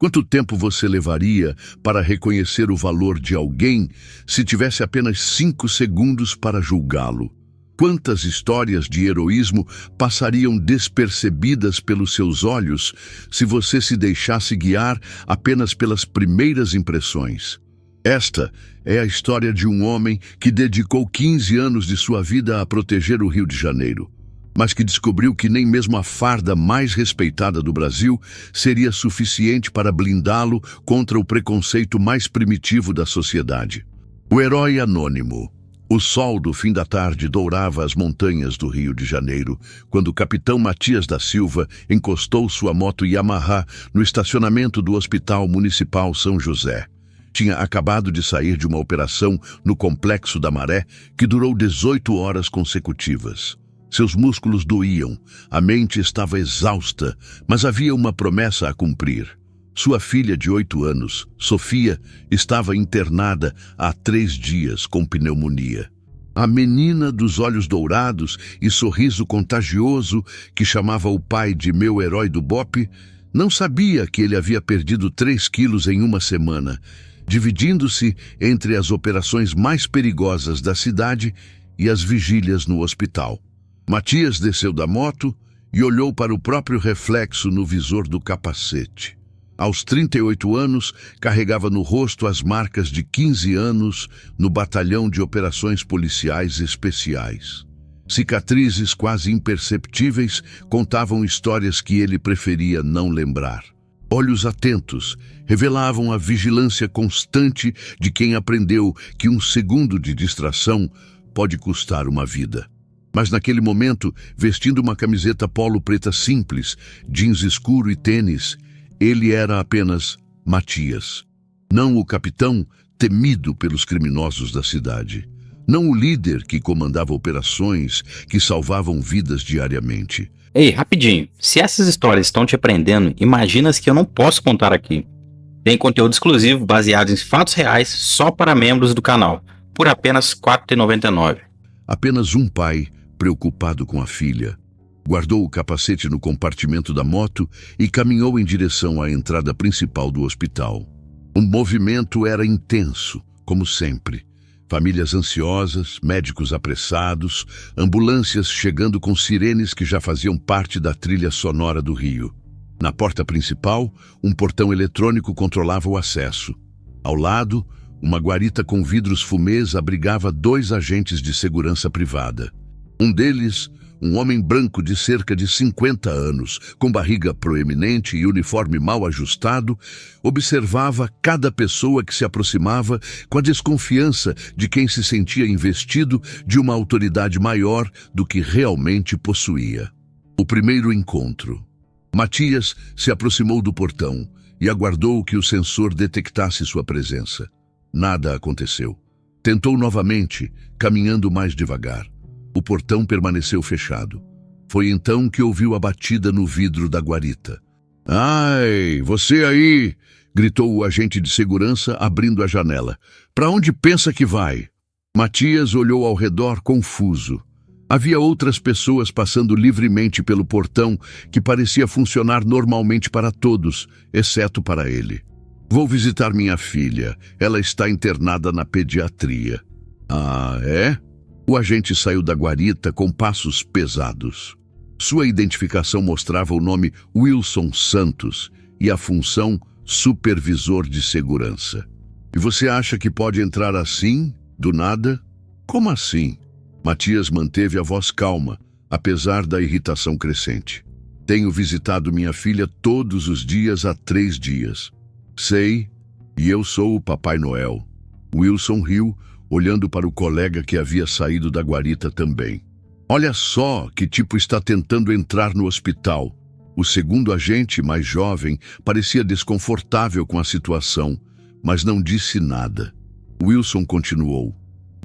Quanto tempo você levaria para reconhecer o valor de alguém se tivesse apenas 5 segundos para julgá-lo? Quantas histórias de heroísmo passariam despercebidas pelos seus olhos se você se deixasse guiar apenas pelas primeiras impressões? Esta é a história de um homem que dedicou 15 anos de sua vida a proteger o Rio de Janeiro, mas que descobriu que nem mesmo a farda mais respeitada do Brasil seria suficiente para blindá-lo contra o preconceito mais primitivo da sociedade. O herói anônimo. O sol do fim da tarde dourava as montanhas do Rio de Janeiro, quando o capitão Matias da Silva encostou sua moto Yamaha no estacionamento do Hospital Municipal São José. Tinha acabado de sair de uma operação no Complexo da Maré que durou 18 horas consecutivas. Seus músculos doíam, a mente estava exausta, mas havia uma promessa a cumprir. Sua filha de 8 anos, Sofia, estava internada há 3 dias com pneumonia. A menina dos olhos dourados e sorriso contagioso, que chamava o pai de meu herói do BOPE, não sabia que ele havia perdido 3 quilos em uma semana, dividindo-se entre as operações mais perigosas da cidade e as vigílias no hospital. Matias desceu da moto e olhou para o próprio reflexo no visor do capacete. Aos 38 anos, carregava no rosto as marcas de 15 anos no Batalhão de Operações Policiais Especiais. Cicatrizes quase imperceptíveis contavam histórias que ele preferia não lembrar. Olhos atentos revelavam a vigilância constante de quem aprendeu que um segundo de distração pode custar uma vida. Mas naquele momento, vestindo uma camiseta polo preta simples, jeans escuro e tênis, ele era apenas Matias. Não o capitão temido pelos criminosos da cidade. Não o líder que comandava operações que salvavam vidas diariamente. Ei, rapidinho. Se essas histórias estão te aprendendo, imagina as que eu não posso contar aqui. Tem conteúdo exclusivo baseado em fatos reais só para membros do canal, por apenas R$ 4,99. Apenas um pai, preocupado com a filha, guardou o capacete no compartimento da moto e caminhou em direção à entrada principal do hospital. O movimento era intenso, como sempre. Famílias ansiosas, médicos apressados, ambulâncias chegando com sirenes que já faziam parte da trilha sonora do Rio. Na porta principal, um portão eletrônico controlava o acesso. Ao lado, uma guarita com vidros fumês abrigava 2 agentes de segurança privada. Um deles, um homem branco de cerca de 50 anos, com barriga proeminente e uniforme mal ajustado, observava cada pessoa que se aproximava com a desconfiança de quem se sentia investido de uma autoridade maior do que realmente possuía. O primeiro encontro. Matias se aproximou do portão e aguardou que o sensor detectasse sua presença. Nada aconteceu. Tentou novamente, caminhando mais devagar. O portão permaneceu fechado. Foi então que ouviu a batida no vidro da guarita. "Ai, você aí!" gritou o agente de segurança, abrindo a janela. "Para onde pensa que vai?" Matias olhou ao redor confuso. Havia outras pessoas passando livremente pelo portão que parecia funcionar normalmente para todos, exceto para ele. "Vou visitar minha filha. Ela está internada na pediatria." "Ah, é?" O agente saiu da guarita com passos pesados. Sua identificação mostrava o nome Wilson Santos e a função supervisor de segurança. "E você acha que pode entrar assim, do nada?" "Como assim?" Matias manteve a voz calma, apesar da irritação crescente. "Tenho visitado minha filha todos os dias há 3 dias. Sei, e eu sou o Papai Noel." Wilson riu, olhando para o colega que havia saído da guarita também. "Olha só que tipo está tentando entrar no hospital." O segundo agente, mais jovem, parecia desconfortável com a situação, mas não disse nada. Wilson continuou.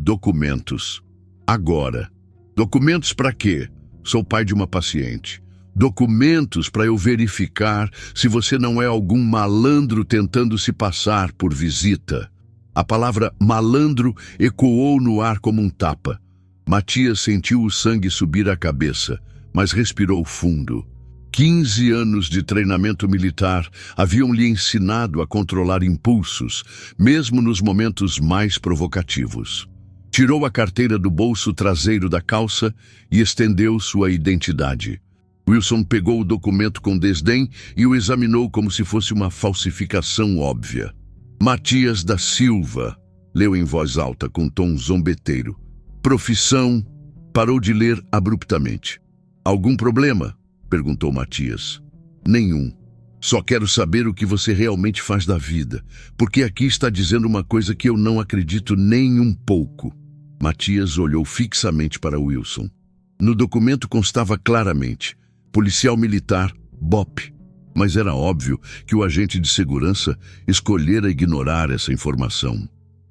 "Documentos. Agora." "Documentos para quê?" "Sou pai de uma paciente." "Documentos para eu verificar se você não é algum malandro tentando se passar por visita." A palavra malandro ecoou no ar como um tapa. Matias sentiu o sangue subir à cabeça, mas respirou fundo. 15 anos de treinamento militar haviam lhe ensinado a controlar impulsos, mesmo nos momentos mais provocativos. Tirou a carteira do bolso traseiro da calça e estendeu sua identidade. Wilson pegou o documento com desdém e o examinou como se fosse uma falsificação óbvia. Matias da Silva, leu em voz alta com tom zombeteiro. Profissão. Parou de ler abruptamente. Algum problema? Perguntou Matias. Nenhum. Só quero saber o que você realmente faz da vida, porque aqui está dizendo uma coisa que eu não acredito nem um pouco. Matias olhou fixamente para Wilson. No documento constava claramente: policial militar, BOP. Mas era óbvio que o agente de segurança escolhera ignorar essa informação.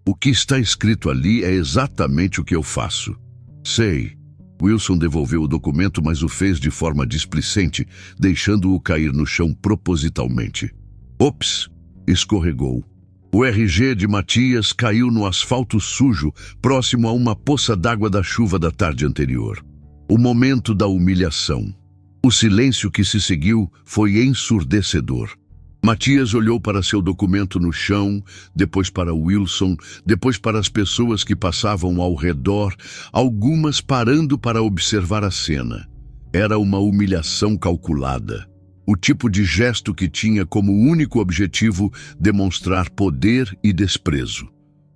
O que está escrito ali é exatamente o que eu faço. Sei. Wilson devolveu o documento, mas o fez de forma displicente, deixando-o cair no chão propositalmente. Ops! Escorregou. O RG de Matias caiu no asfalto sujo, próximo a uma poça d'água da chuva da tarde anterior. O momento da humilhação. O silêncio que se seguiu foi ensurdecedor. Matias olhou para seu documento no chão, depois para Wilson, depois para as pessoas que passavam ao redor, algumas parando para observar a cena. Era uma humilhação calculada. O tipo de gesto que tinha como único objetivo demonstrar poder e desprezo.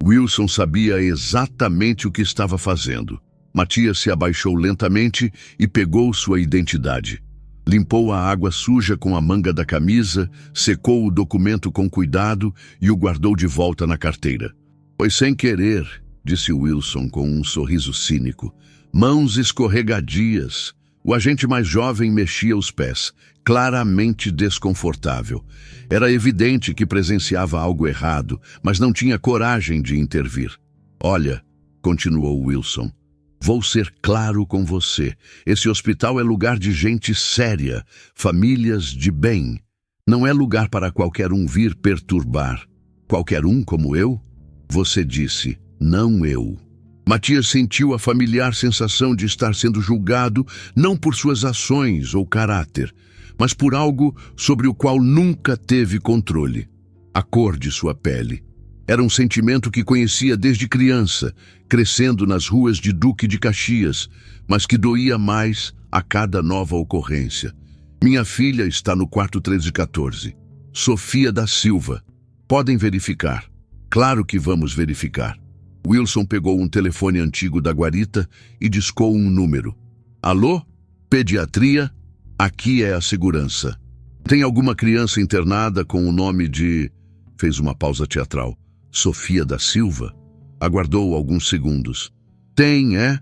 Wilson sabia exatamente o que estava fazendo. Matias se abaixou lentamente e pegou sua identidade. Limpou a água suja com a manga da camisa, secou o documento com cuidado e o guardou de volta na carteira. Foi sem querer, disse Wilson com um sorriso cínico. Mãos escorregadias. O agente mais jovem mexia os pés, claramente desconfortável. Era evidente que presenciava algo errado, mas não tinha coragem de intervir. Olha, continuou Wilson, vou ser claro com você. Esse hospital é lugar de gente séria, famílias de bem. Não é lugar para qualquer um vir perturbar. Qualquer um como eu? Você disse, não eu. Matias sentiu a familiar sensação de estar sendo julgado não por suas ações ou caráter, mas por algo sobre o qual nunca teve controle. A cor de sua pele. Era um sentimento que conhecia desde criança, crescendo nas ruas de Duque de Caxias, mas que doía mais a cada nova ocorrência. Minha filha está no quarto 1314. Sofia da Silva. Podem verificar. Claro que vamos verificar. Wilson pegou um telefone antigo da guarita e discou um número. Alô? Pediatria? Aqui é a segurança. Tem alguma criança internada com o nome de... Fez uma pausa teatral. Sofia da Silva? Aguardou alguns segundos. Tem, é?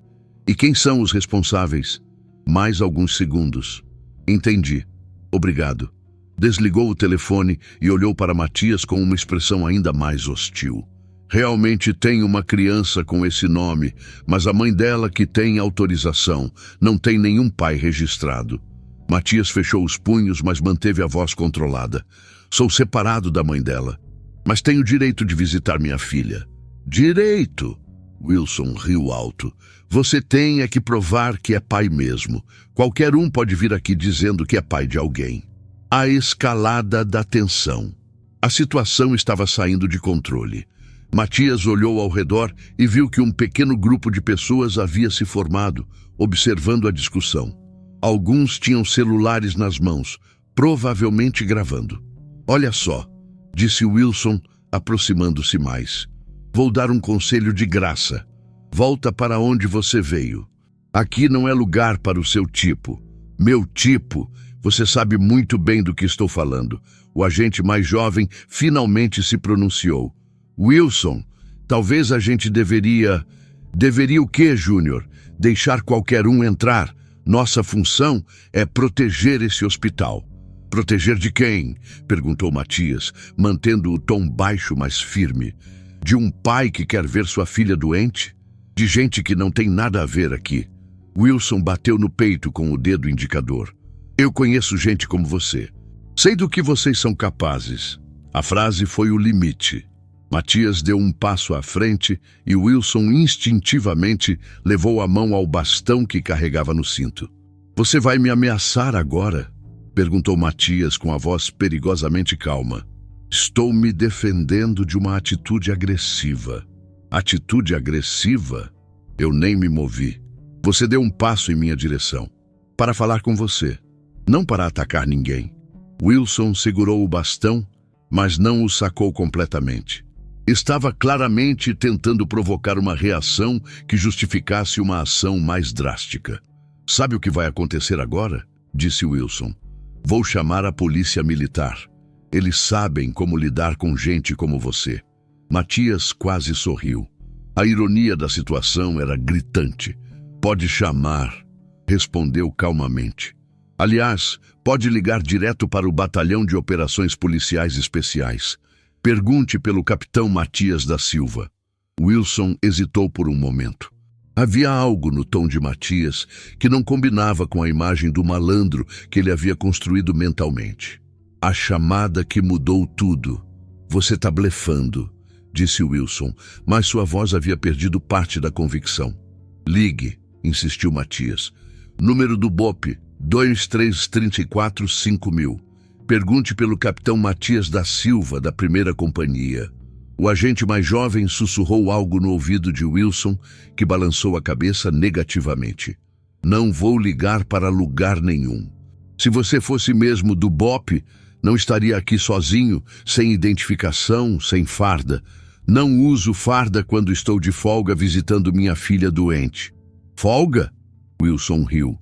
E quem são os responsáveis? Mais alguns segundos. Entendi. Obrigado. Desligou o telefone e olhou para Matias com uma expressão ainda mais hostil. Realmente tem uma criança com esse nome, mas a mãe dela que tem autorização, não tem nenhum pai registrado. Matias fechou os punhos, mas manteve a voz controlada. Sou separado da mãe dela, mas tenho direito de visitar minha filha. Direito? Wilson riu alto. Você tem é que provar que é pai mesmo. Qualquer um pode vir aqui dizendo que é pai de alguém. A escalada da tensão. A situação estava saindo de controle. Matias olhou ao redor e viu que um pequeno grupo de pessoas havia se formado, observando a discussão. Alguns tinham celulares nas mãos, provavelmente gravando. Olha só, disse Wilson, aproximando-se mais. Vou dar um conselho de graça. Volta para onde você veio. Aqui não é lugar para o seu tipo. Meu tipo, você sabe muito bem do que estou falando. O agente mais jovem finalmente se pronunciou. Wilson, talvez a gente deveria... Deveria o quê, Júnior? Deixar qualquer um entrar. Nossa função é proteger esse hospital. Proteger de quem? Perguntou Matias, mantendo o tom baixo, mas firme. De um pai que quer ver sua filha doente? De gente que não tem nada a ver aqui. Wilson bateu no peito com o dedo indicador. Eu conheço gente como você. Sei do que vocês são capazes. A frase foi o limite. Matias deu um passo à frente e Wilson instintivamente levou a mão ao bastão que carregava no cinto. Você vai me ameaçar agora? Perguntou Matias com a voz perigosamente calma. Estou me defendendo de uma atitude agressiva. Atitude agressiva? Eu nem me movi. Você deu um passo em minha direção. Para falar com você, não para atacar ninguém. Wilson segurou o bastão, mas não o sacou completamente. Estava claramente tentando provocar uma reação que justificasse uma ação mais drástica. Sabe o que vai acontecer agora? Disse Wilson. Vou chamar a polícia militar. Eles sabem como lidar com gente como você. Matias quase sorriu. A ironia da situação era gritante. Pode chamar, respondeu calmamente. Aliás, pode ligar direto para o Batalhão de Operações Policiais Especiais. Pergunte pelo capitão Matias da Silva. Wilson hesitou por um momento. Havia algo no tom de Matias que não combinava com a imagem do malandro que ele havia construído mentalmente. A chamada que mudou tudo. Você está blefando, disse Wilson, mas sua voz havia perdido parte da convicção. Ligue, insistiu Matias. Número do BOP, 2334-5000. Pergunte pelo capitão Matias da Silva, da primeira companhia. O agente mais jovem sussurrou algo no ouvido de Wilson, que balançou a cabeça negativamente. Não vou ligar para lugar nenhum. Se você fosse mesmo do BOP, não estaria aqui sozinho, sem identificação, sem farda. Não uso farda quando estou de folga visitando minha filha doente. Folga? Wilson riu.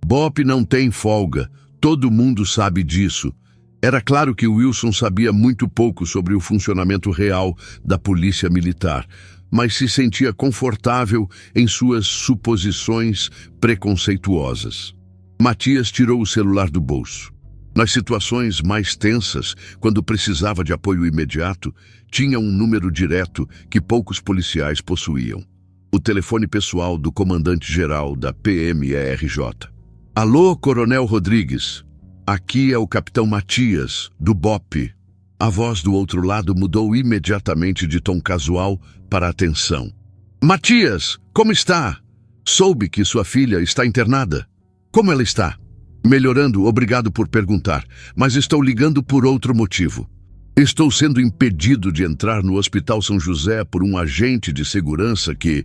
BOP não tem folga. Todo mundo sabe disso. Era claro que Wilson sabia muito pouco sobre o funcionamento real da polícia militar, mas se sentia confortável em suas suposições preconceituosas. Matias tirou o celular do bolso. Nas situações mais tensas, quando precisava de apoio imediato, tinha um número direto que poucos policiais possuíam. O telefone pessoal do comandante-geral da PMERJ. Alô, Coronel Rodrigues. Aqui é o capitão Matias, do BOP. A voz do outro lado mudou imediatamente de tom casual para atenção. Matias, como está? Soube que sua filha está internada. Como ela está? Melhorando, obrigado por perguntar, mas estou ligando por outro motivo. Estou sendo impedido de entrar no Hospital São José por um agente de segurança que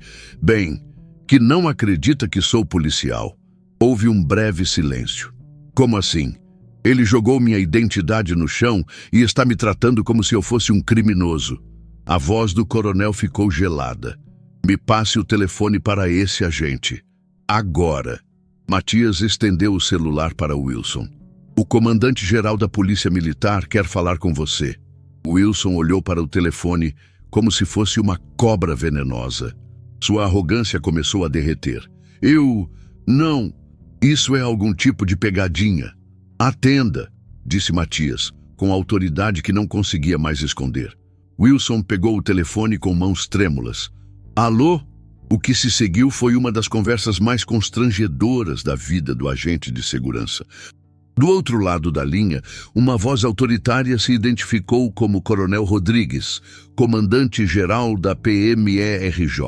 não acredita que sou policial. Houve um breve silêncio. Como assim? Ele jogou minha identidade no chão e está me tratando como se eu fosse um criminoso. A voz do coronel ficou gelada. Me passe o telefone para esse agente. Agora. Matias estendeu o celular para Wilson. O comandante-geral da Polícia Militar quer falar com você. Wilson olhou para o telefone como se fosse uma cobra venenosa. Sua arrogância começou a derreter. Não. Isso é algum tipo de pegadinha. Atenda, disse Matias, com autoridade que não conseguia mais esconder. Wilson pegou o telefone com mãos trêmulas. Alô? O que se seguiu foi uma das conversas mais constrangedoras da vida do agente de segurança. Do outro lado da linha, uma voz autoritária se identificou como Coronel Rodrigues, comandante-geral da PMERJ,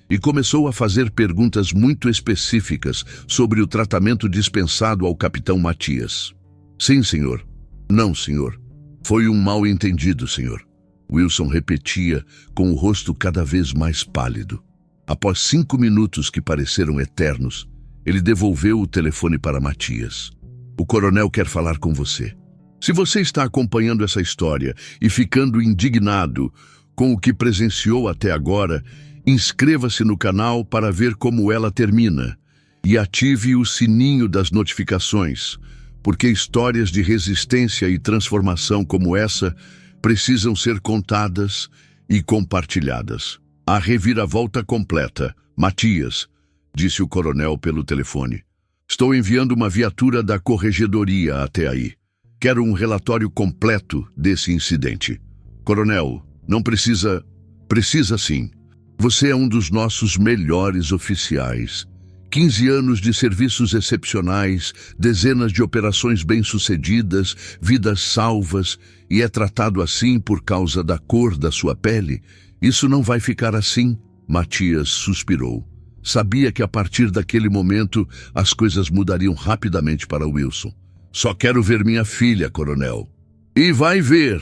e começou a fazer perguntas muito específicas sobre o tratamento dispensado ao capitão Matias. Sim, senhor. Não, senhor. Foi um mal-entendido, senhor. Wilson repetia, com o rosto cada vez mais pálido. Após 5 minutos que pareceram eternos, ele devolveu o telefone para Matias. O coronel quer falar com você. Se você está acompanhando essa história e ficando indignado com o que presenciou até agora, inscreva-se no canal para ver como ela termina e ative o sininho das notificações, porque histórias de resistência e transformação como essa precisam ser contadas e compartilhadas. A reviravolta completa. Matias, disse o coronel pelo telefone. Estou enviando uma viatura da corregedoria até aí. Quero um relatório completo desse incidente. Coronel, não precisa... Precisa sim. Você é um dos nossos melhores oficiais. 15 anos de serviços excepcionais, dezenas de operações bem-sucedidas, vidas salvas, e é tratado assim por causa da cor da sua pele? Isso não vai ficar assim, Matias suspirou. Sabia que a partir daquele momento as coisas mudariam rapidamente para Wilson. Só quero ver minha filha, coronel. E vai ver.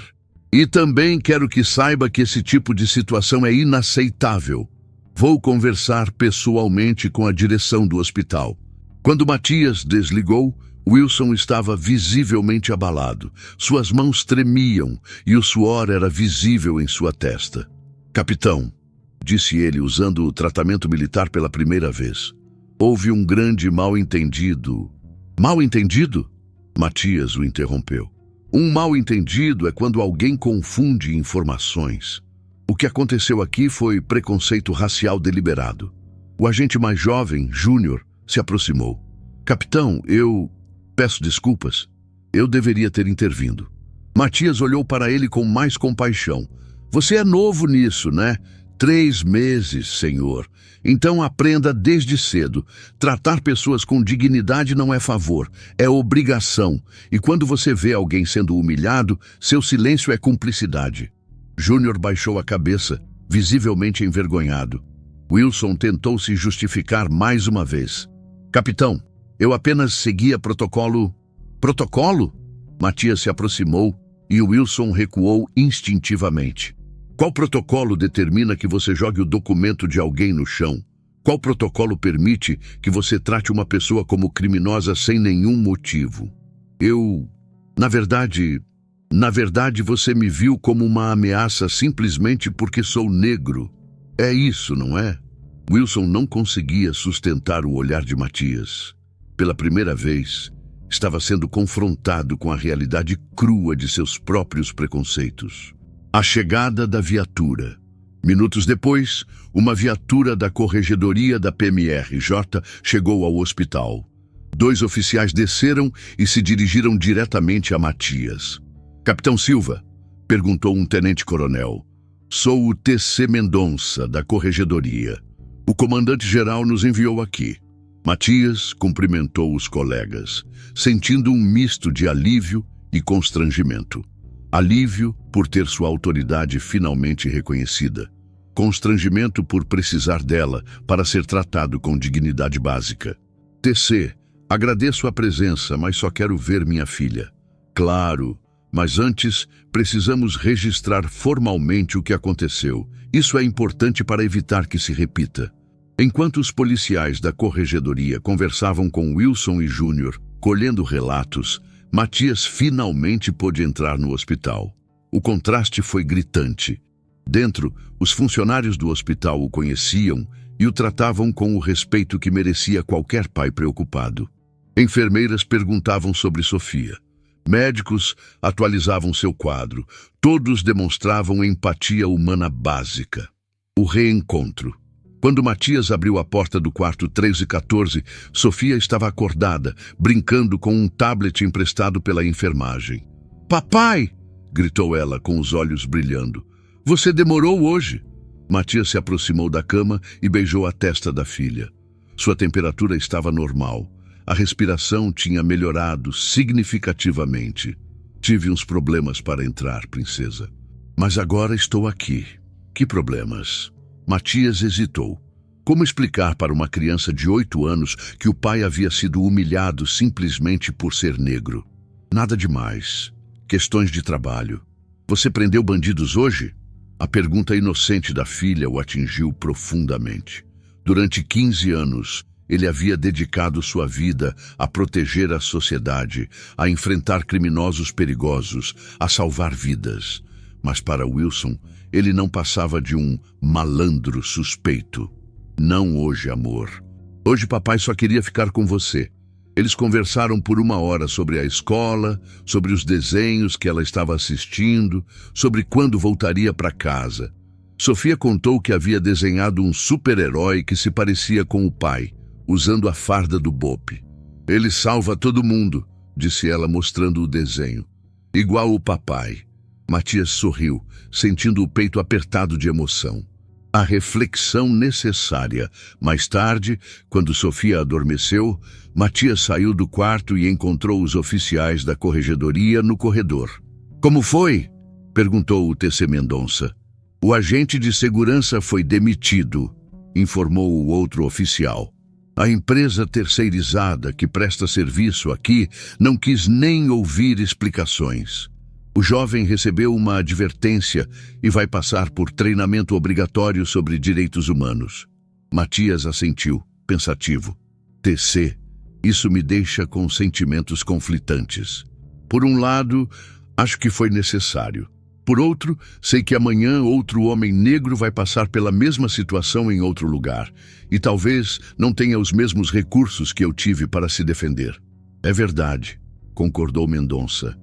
E também quero que saiba que esse tipo de situação é inaceitável. Vou conversar pessoalmente com a direção do hospital. Quando Matias desligou, Wilson estava visivelmente abalado. Suas mãos tremiam e o suor era visível em sua testa. Capitão, disse ele usando o tratamento militar pela primeira vez. Houve um grande mal-entendido. Mal-entendido? Matias o interrompeu. Um mal-entendido é quando alguém confunde informações. O que aconteceu aqui foi preconceito racial deliberado. O agente mais jovem, Júnior, se aproximou. Capitão, peço desculpas. Eu deveria ter intervindo. Matias olhou para ele com mais compaixão. Você é novo nisso, né? 3 meses, senhor. Então aprenda desde cedo. Tratar pessoas com dignidade não é favor, é obrigação. E quando você vê alguém sendo humilhado, seu silêncio é cumplicidade. Júnior baixou a cabeça, visivelmente envergonhado. Wilson tentou se justificar mais uma vez. Capitão, eu apenas seguia protocolo... Protocolo? Matias se aproximou e Wilson recuou instintivamente. Qual protocolo determina que você jogue o documento de alguém no chão? Qual protocolo permite que você trate uma pessoa como criminosa sem nenhum motivo? Na verdade, você me viu como uma ameaça simplesmente porque sou negro. É isso, não é? Wilson não conseguia sustentar o olhar de Matias. Pela primeira vez, estava sendo confrontado com a realidade crua de seus próprios preconceitos. A chegada da viatura. Minutos depois, uma viatura da Corregedoria da PMRJ chegou ao hospital. 2 oficiais desceram e se dirigiram diretamente a Matias. Capitão Silva, perguntou um tenente-coronel. Sou o TC Mendonça, da Corregedoria. O comandante-geral nos enviou aqui. Matias cumprimentou os colegas, sentindo um misto de alívio e constrangimento. Alívio por ter sua autoridade finalmente reconhecida. Constrangimento por precisar dela para ser tratado com dignidade básica. TC, agradeço a presença, mas só quero ver minha filha. Claro, mas antes precisamos registrar formalmente o que aconteceu. Isso é importante para evitar que se repita. Enquanto os policiais da Corregedoria conversavam com Wilson e Júnior, colhendo relatos, Matias finalmente pôde entrar no hospital. O contraste foi gritante. Dentro, os funcionários do hospital o conheciam e o tratavam com o respeito que merecia qualquer pai preocupado. Enfermeiras perguntavam sobre Sofia. Médicos atualizavam seu quadro. Todos demonstravam empatia humana básica. O reencontro. Quando Matias abriu a porta do quarto 314, Sofia estava acordada, brincando com um tablet emprestado pela enfermagem. Papai! Gritou ela com os olhos brilhando. Você demorou hoje. Matias se aproximou da cama e beijou a testa da filha. Sua temperatura estava normal. A respiração tinha melhorado significativamente. Tive uns problemas para entrar, princesa. Mas agora estou aqui. Que problemas? Matias hesitou. Como explicar para uma criança de 8 anos que o pai havia sido humilhado simplesmente por ser negro? Nada demais. Questões de trabalho. Você prendeu bandidos hoje? A pergunta inocente da filha o atingiu profundamente. Durante 15 anos, ele havia dedicado sua vida a proteger a sociedade, a enfrentar criminosos perigosos, a salvar vidas. Mas para Wilson, ele não passava de um malandro suspeito. Não hoje, amor. Hoje papai só queria ficar com você. Eles conversaram por 1 hora sobre a escola, sobre os desenhos que ela estava assistindo, sobre quando voltaria para casa. Sofia contou que havia desenhado um super-herói que se parecia com o pai, usando a farda do Bope. Ele salva todo mundo, disse ela mostrando o desenho. Igual o papai. Matias sorriu, sentindo o peito apertado de emoção. A reflexão necessária. Mais tarde, quando Sofia adormeceu, Matias saiu do quarto e encontrou os oficiais da corregedoria no corredor. Como foi? Perguntou o TC Mendonça. O agente de segurança foi demitido, informou o outro oficial. A empresa terceirizada que presta serviço aqui não quis nem ouvir explicações. O jovem recebeu uma advertência e vai passar por treinamento obrigatório sobre direitos humanos. Matias assentiu, pensativo. TC, isso me deixa com sentimentos conflitantes. Por um lado, acho que foi necessário. Por outro, sei que amanhã outro homem negro vai passar pela mesma situação em outro lugar e talvez não tenha os mesmos recursos que eu tive para se defender. É verdade, concordou Mendonça.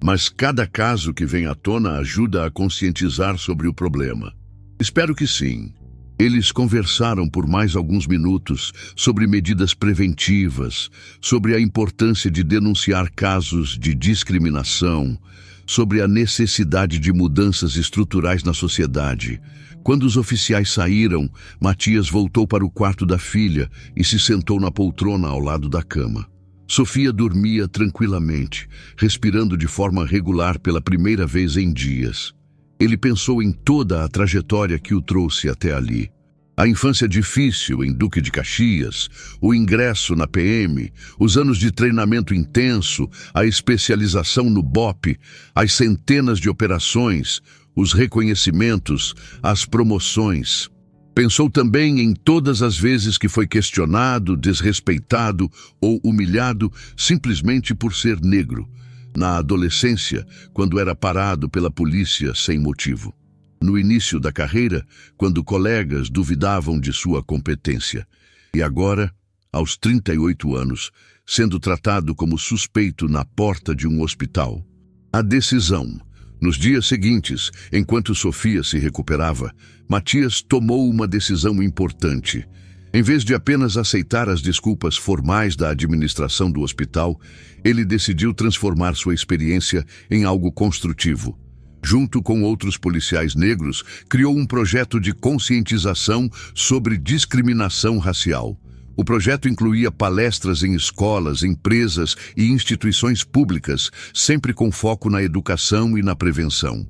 Mas cada caso que vem à tona ajuda a conscientizar sobre o problema. Espero que sim. Eles conversaram por mais alguns minutos sobre medidas preventivas, sobre a importância de denunciar casos de discriminação, sobre a necessidade de mudanças estruturais na sociedade. Quando os oficiais saíram, Matias voltou para o quarto da filha e se sentou na poltrona ao lado da cama. Sofia dormia tranquilamente, respirando de forma regular pela primeira vez em dias. Ele pensou em toda a trajetória que o trouxe até ali. A infância difícil em Duque de Caxias, o ingresso na PM, os anos de treinamento intenso, a especialização no BOP, as centenas de operações, os reconhecimentos, as promoções. Pensou também em todas as vezes que foi questionado, desrespeitado ou humilhado simplesmente por ser negro. Na adolescência, quando era parado pela polícia sem motivo. No início da carreira, quando colegas duvidavam de sua competência. E agora, aos 38 anos, sendo tratado como suspeito na porta de um hospital. A decisão. Nos dias seguintes, enquanto Sofia se recuperava, Matias tomou uma decisão importante. Em vez de apenas aceitar as desculpas formais da administração do hospital, ele decidiu transformar sua experiência em algo construtivo. Junto com outros policiais negros, criou um projeto de conscientização sobre discriminação racial. O projeto incluía palestras em escolas, empresas e instituições públicas, sempre com foco na educação e na prevenção.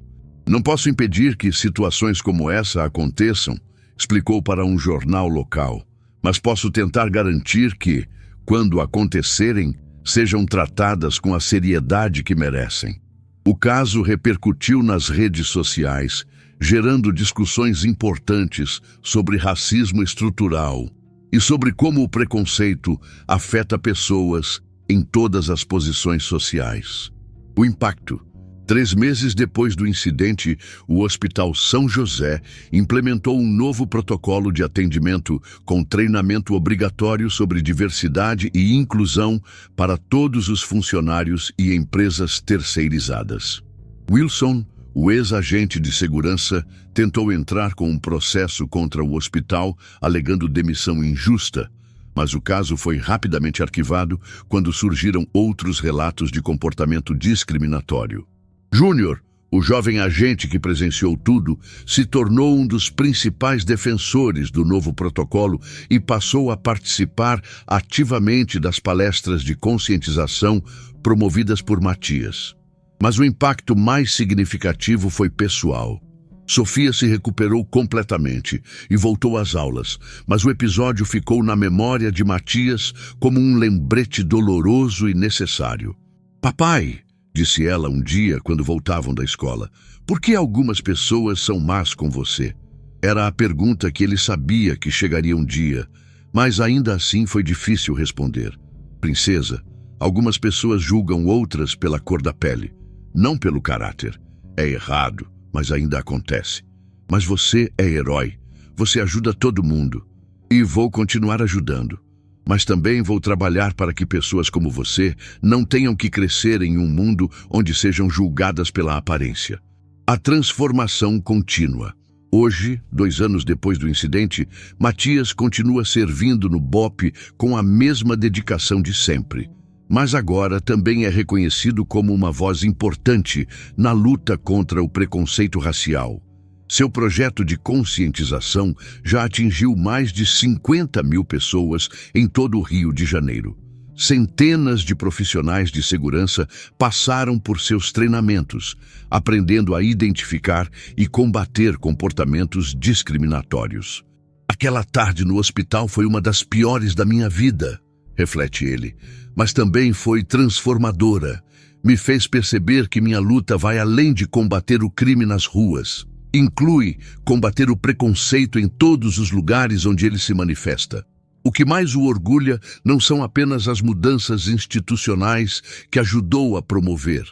Não posso impedir que situações como essa aconteçam, explicou para um jornal local, mas posso tentar garantir que, quando acontecerem, sejam tratadas com a seriedade que merecem. O caso repercutiu nas redes sociais, gerando discussões importantes sobre racismo estrutural e sobre como o preconceito afeta pessoas em todas as posições sociais. O impacto. 3 meses depois do incidente, o Hospital São José implementou um novo protocolo de atendimento com treinamento obrigatório sobre diversidade e inclusão para todos os funcionários e empresas terceirizadas. Wilson, o ex-agente de segurança, tentou entrar com um processo contra o hospital, alegando demissão injusta, mas o caso foi rapidamente arquivado quando surgiram outros relatos de comportamento discriminatório. Júnior, o jovem agente que presenciou tudo, se tornou um dos principais defensores do novo protocolo e passou a participar ativamente das palestras de conscientização promovidas por Matias. Mas o impacto mais significativo foi pessoal. Sofia se recuperou completamente e voltou às aulas, mas o episódio ficou na memória de Matias como um lembrete doloroso e necessário. "Papai", disse ela um dia quando voltavam da escola, "por que algumas pessoas são más com você?" Era a pergunta que ele sabia que chegaria um dia, mas ainda assim foi difícil responder. "Princesa, algumas pessoas julgam outras pela cor da pele, não pelo caráter. É errado, mas ainda acontece. Mas você é herói, você ajuda todo mundo. E vou continuar ajudando. Mas também vou trabalhar para que pessoas como você não tenham que crescer em um mundo onde sejam julgadas pela aparência." A transformação contínua. Hoje, 2 anos depois do incidente, Matias continua servindo no BOP com a mesma dedicação de sempre. Mas agora também é reconhecido como uma voz importante na luta contra o preconceito racial. Seu projeto de conscientização já atingiu mais de 50 mil pessoas em todo o Rio de Janeiro. Centenas de profissionais de segurança passaram por seus treinamentos, aprendendo a identificar e combater comportamentos discriminatórios. A Aquela tarde no hospital foi uma das piores da minha vida, reflete ele, mas também foi transformadora. Me fez perceber que minha luta vai além de combater o crime nas ruas. Inclui combater o preconceito em todos os lugares onde ele se manifesta. O que mais o orgulha não são apenas as mudanças institucionais que ajudou a promover,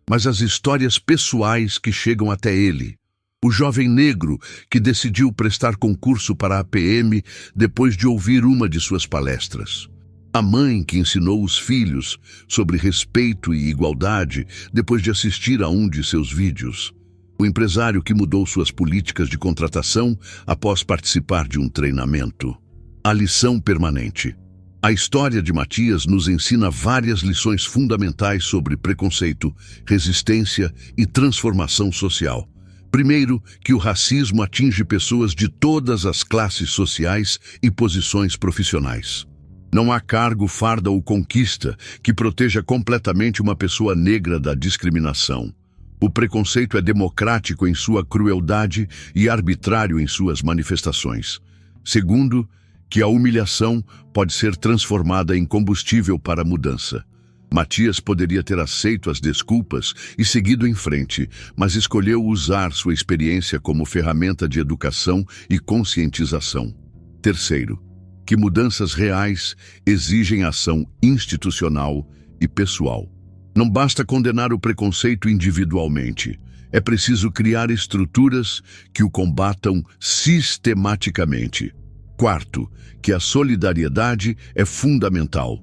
mas as histórias pessoais que chegam até ele. O jovem negro que decidiu prestar concurso para a PM depois de ouvir uma de suas palestras. A mãe que ensinou os filhos sobre respeito e igualdade depois de assistir a um de seus vídeos. O empresário que mudou suas políticas de contratação após participar de um treinamento. A lição permanente. A história de Matias nos ensina várias lições fundamentais sobre preconceito, resistência e transformação social. Primeiro, que o racismo atinge pessoas de todas as classes sociais e posições profissionais. Não há cargo, farda ou conquista que proteja completamente uma pessoa negra da discriminação. O preconceito é democrático em sua crueldade e arbitrário em suas manifestações. Segundo, que a humilhação pode ser transformada em combustível para a mudança. Matias poderia ter aceito as desculpas e seguido em frente, mas escolheu usar sua experiência como ferramenta de educação e conscientização. Terceiro, que mudanças reais exigem ação institucional e pessoal. Não basta condenar o preconceito individualmente. É preciso criar estruturas que o combatam sistematicamente. Quarto, que a solidariedade é fundamental.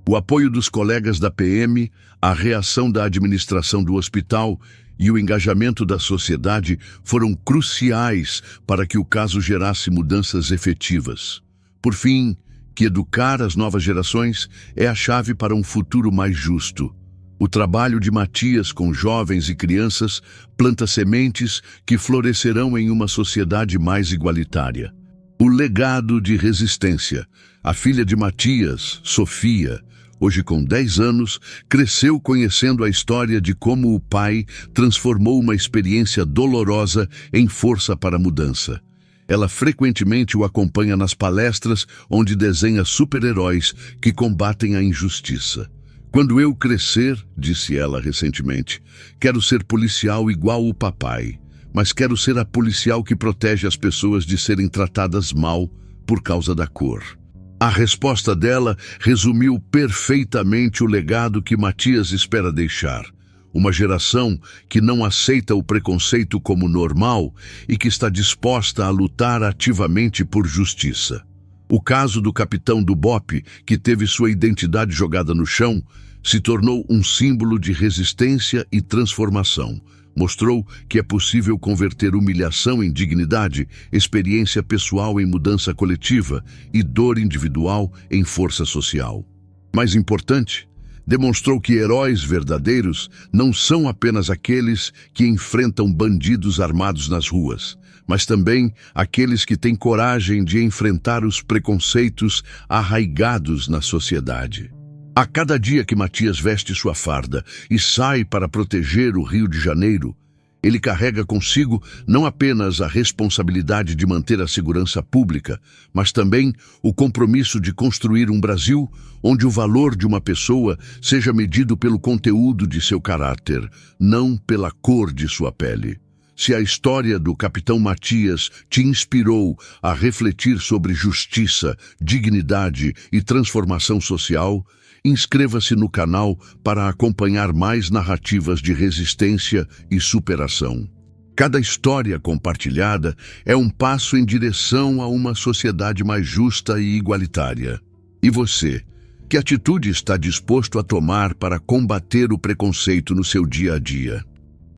O apoio dos colegas da PM, a reação da administração do hospital e o engajamento da sociedade foram cruciais para que o caso gerasse mudanças efetivas. Por fim, que educar as novas gerações é a chave para um futuro mais justo. O trabalho de Matias com jovens e crianças planta sementes que florescerão em uma sociedade mais igualitária. O legado de resistência. A filha de Matias, Sofia, hoje com 10 anos, cresceu conhecendo a história de como o pai transformou uma experiência dolorosa em força para a mudança. Ela frequentemente o acompanha nas palestras onde desenha super-heróis que combatem a injustiça. Quando eu crescer, disse ela recentemente, quero ser policial igual o papai, mas quero ser a policial que protege as pessoas de serem tratadas mal por causa da cor. A resposta dela resumiu perfeitamente o legado que Matias espera deixar. Uma geração que não aceita o preconceito como normal e que está disposta a lutar ativamente por justiça. O caso do capitão do BOPE, que teve sua identidade jogada no chão, se tornou um símbolo de resistência e transformação. Mostrou que é possível converter humilhação em dignidade, experiência pessoal em mudança coletiva e dor individual em força social. Mais importante, demonstrou que heróis verdadeiros não são apenas aqueles que enfrentam bandidos armados nas ruas, mas também aqueles que têm coragem de enfrentar os preconceitos arraigados na sociedade. A cada dia que Matias veste sua farda e sai para proteger o Rio de Janeiro, ele carrega consigo não apenas a responsabilidade de manter a segurança pública, mas também o compromisso de construir um Brasil onde o valor de uma pessoa seja medido pelo conteúdo de seu caráter, não pela cor de sua pele. Se a história do Capitão Matias te inspirou a refletir sobre justiça, dignidade e transformação social, inscreva-se no canal para acompanhar mais narrativas de resistência e superação. Cada história compartilhada é um passo em direção a uma sociedade mais justa e igualitária. E você, que atitude está disposto a tomar para combater o preconceito no seu dia a dia?